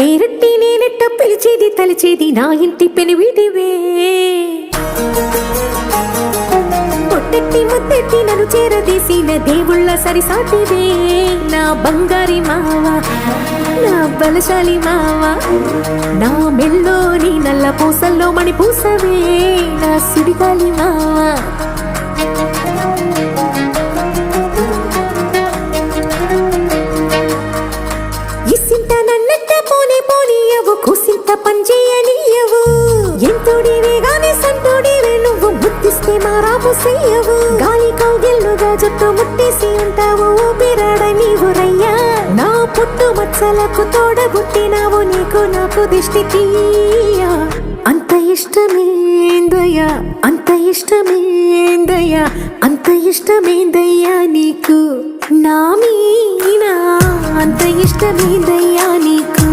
పేరట్టి నేనెట్ట పిలిచేది తలిచేది నా ఇంటి పెనువిటివే పొట్టెట్టి ముద్దెట్టి నన్ను చేరదీసిన దేవుళ్ళ సరిసాటివే నా బంగారి మావా నా బలశాలి మావా నా మెల్లోని నల్ల పూసల్లో మణి పూసవే నా సుడిగాలి మావా ఇసింత నన్నట్ట పోనే పోనీయవు కుసింత పంచేయనీయవు ఎంతోడివే గాని సంతోడివే నువ్వు ముద్దిస్తే మారాము చెయ్యవు గాలి కౌగిల్లుగా జుట్టు ముట్టేసి ఉంటావు ఊపిరాడ నీవు రయ్యా నా పుట్టు మచ్చలకు తోడబుట్టినావు నీకు నాకు దిష్టి తీయ అంత ఇష్టమేందయ్యా అంత ఇష్టమేందయ్యా అంత ఇష్టమేందయ్యా నీకు నా మీనా అంత ఇష్టమేందయ్యా నీకు